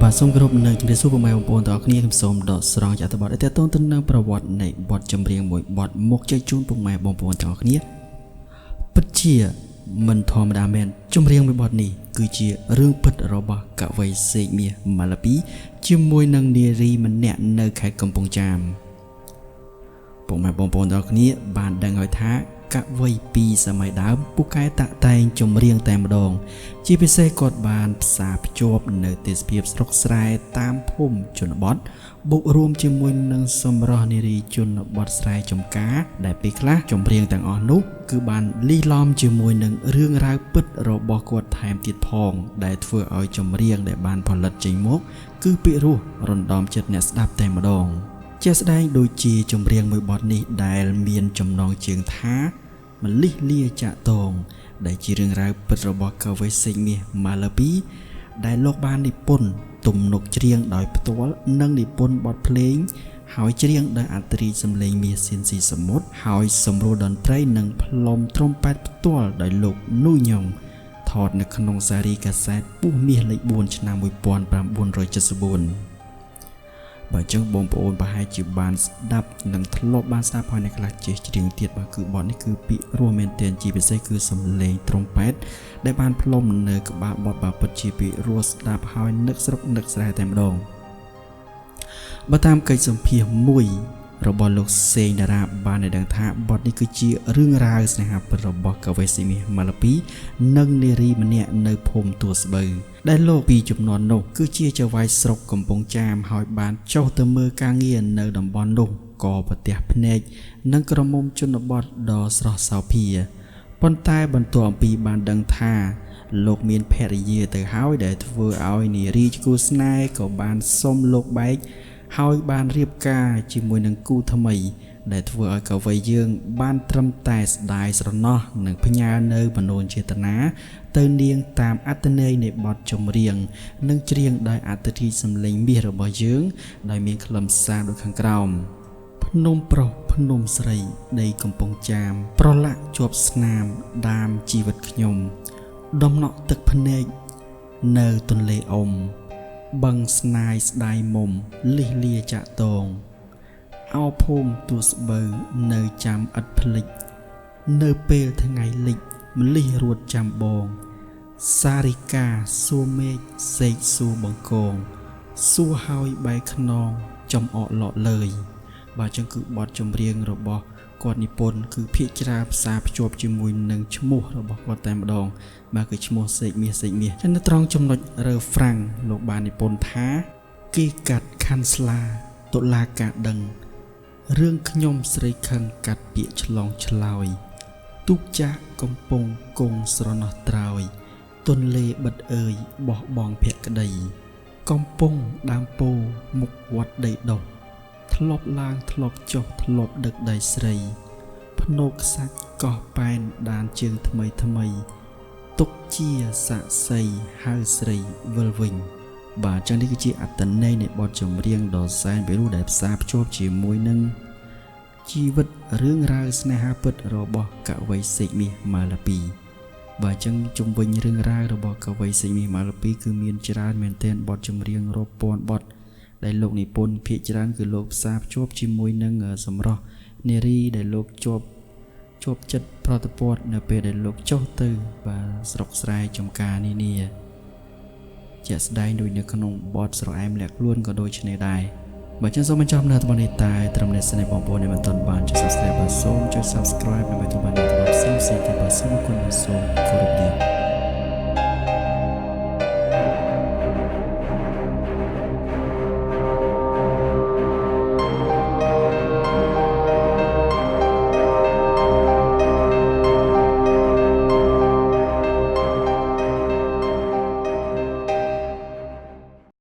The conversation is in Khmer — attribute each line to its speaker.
Speaker 1: បាទសូមគោរពនឹងជំរាបសួរពុកម៉ែបងប្អូនទាំងអស់គ្នាខ្ញុំសូមដកស្រង់ចាត់បទឲ្យតទៅនឹងប្រវត្តិនៃបទចម្រៀងមួយបទមកចែកជូនពុកម៉ែបងប្អូនទាំងអស់គ្នាពិតជាមិនធម្មតាមែនចម្រៀងមួយបទនេះគឺជារឿងពិតរបស់កវីសេកមាសម៉ាឡាពីជាមួយនឹងនារីម្នាក់នៅខេត្តកំពង់ចាមពុកម៉ែបងប្អូនទាំងអស់គ្នាបានដឹងហើយថាកវីពីសម័យដើមពូកែតាក់តែងចម្រៀងតែម្ដងជាពិសេសគាត់បានផ្សារភ្ជាប់នៅទេសភាពស្រុកស្រែតាមភូមិជនបទបូករួមជាមួយនឹងសម្រស់នារីជនបទស្រែចំការដែលពេលខ្លះចម្រៀងទាំងអស់នោះគឺបានលីឡំជាមួយនឹងរឿងរ៉ាវពិតរបស់គាត់ថែមទៀតផងដែលធ្វើឲ្យចម្រៀងដែលបានផលិតចេញមកគឺពិរោះរំដំចិត្តអ្នកស្ដាប់តែម្ដងជាស្ដែងដូចជាចម្រៀងមួយបទនេះដែលមានចំណងជើងថាមលិះលាចាក់តងដែលជារឿងរ៉ាវពិតរបស់កវីសេកមាសម៉ាឡាពីដែលលោកបាននិពន្ធទំនុកច្រៀងដោយផ្ទាល់និងនិពន្ធបទភ្លេងហើយច្រៀងដោយអត្រាសំឡេងមាសសៀនស៊ីសមុទ្រហើយសម្រួលតន្ត្រីនិងផ្លុំត្រុំប៉ែតផ្ទាល់ដោយលោកនូញងថតនៅក្នុងសារីកាសែតពុះមាសលេខ4ឆ្នាំ1974បើចឹងបងប្អូនប្រហែលជាបានស្ដាប់និងធ្លាប់បានស្ដាប់ហើយនៅខ្លះចេះច្រៀងទៀតបាទគឺបទនេះគឺពិរោះមែនទែនជាពិសេសគឺសំឡេងត្រុំប៉ែតដែលបានផ្លុំនៅក្បាលបទបាទពិតជាពិរោះស្ដាប់ហើយនឹកស្រុកនឹកស្រែតែម្ដងបើតាមកិច្ចសម្ភាសន៍មួយរបស់លោកសេងតារាបានឲ្យដឹងថាបទនេះគឺជារឿងរ៉ាវស្នេហាពិតរបស់កវីសេកមាសម៉ាឡាពីនិងនារីម្នាក់នៅភូមិទួលស្បូវដែលលោកពីចំនួននោះគឺជាចៅហ្វាយស្រុកកំពង់ចាមហើយបានចុះទៅមើលការងារនៅតំបន់នោះក៏ប្រទះភ្នែកនឹងក្រមុំជនបទដ៏ស្រស់សោភាប៉ុន្តែបន្ទាប់អំពីបានដឹងថាលោកមានភរិយាទៅហើយដែលធ្វើឲ្យនារីគូស្នេហ៍ក៏បានសុំលោកបែកហើយបានរៀបការជាមួយនឹងគូថ្មីដែលធ្វើឲ្យកវីយើងបានត្រឹមតែស្ដាយស្រណោះនិងផ្ញើនៅមនោចេតនាទៅនាងតាមអត្ថន័យនៃបទចម្រៀងនិងច្រៀងដោយអត្ថន័យសំឡេងមាសរបស់យើងដោយមានខ្លឹមសារដូចខាងក្រោមភ្នំប្រុសភ្នំស្រីដីកំពង់ចាមប្រឡាក់ជាប់ស្នាមដាមជីវិតខ្ញុំដំណក់ទឹកភ្នែកនៅទន្លេអ៊ំបឹងស្នាយស្ដាយមុំលិះលាចាក់តងអោភូមិទួស្បូវនៅចាំឥតភ្លេចនៅពេលថ្ងៃលិចម្លិះរួតចាំបងសារិកាសួរមេឃសេកសួរបង្កងសួរហើយបែកខ្នងចំអកលក់លើយបាទចឹងគឺបទចម្រៀងរបស់គាត់និពន្ធគឺភាគច្រើនផ្សារភ្ជាប់ជាមួយនឹងឈ្មោះរបស់គាត់តែម្ដងបាទគឺឈ្មោះសេកមាសចឹងនៅត្រង់ចំណុចរើហ្វ្រាំងលោកបាននិពន្ធថាគេកាត់ខាន់ស្លាតុលាការដឹងរឿងខ្ញុំស្រីខឹងកាត់ពាក្យឆ្លងឆ្លើយទូកចាស់កំពុងគង់ស្រណោះត្រើយទន្លេបិទអើយបោះបង់ភក្តីកំពុងដើមពោមុខវត្តដីដុះធ្លាប់ឡើងធ្លាប់ចុះធ្លាប់ដឹកដៃស្រីភ្នោកខ្សាច់កោះប៉ែនដានជើងថ្មីទុកជាសាក់សីហៅស្រីវិលវិញបាទចឹងនេះគឺជាអត្ថន័យនៃបទចម្រៀងដ៏សែនពិរោះដែលផ្សារភ្ជាប់ជាមួយនឹងជីវិតរឿងរ៉ាវស្នេហាពិតរបស់កវីសេកមាសម៉ាឡាពីបាទចឹងជុំវិញរឿងរ៉ាវរបស់កវីសេកមាសម៉ាឡាពីគឺមានច្រើនមែនទែនបទចម្រៀងរាប់ពាន់បទដែលលោកនិពន្ធភាគច្រើនគឺលោកផ្សារភ្ជាប់ជាមួយនឹងសម្រស់នារីដែលលោកជាប់ចិត្តប្រតិព័ទ្ធនៅពេលដែលលោកចុះទៅបាទស្រុកស្រែចំការនានាជាក់ស្ដែងដូចនៅក្នុងបទស្រអែមលាក់ខ្លួនក៏ដូចនេះដែរបើចឹងសូមបញ្ចប់នៅថ្ងៃនេះតែត្រឹមនេះសិនឯបងប្អូនដែលមិនទាន់បានចុច Subscribe បាទសូមចុច Subscribe ដើម្បីទទួលបាននូវបទផ្សេងៗទៀតបាទសូមអរគុណសូមគោរពលា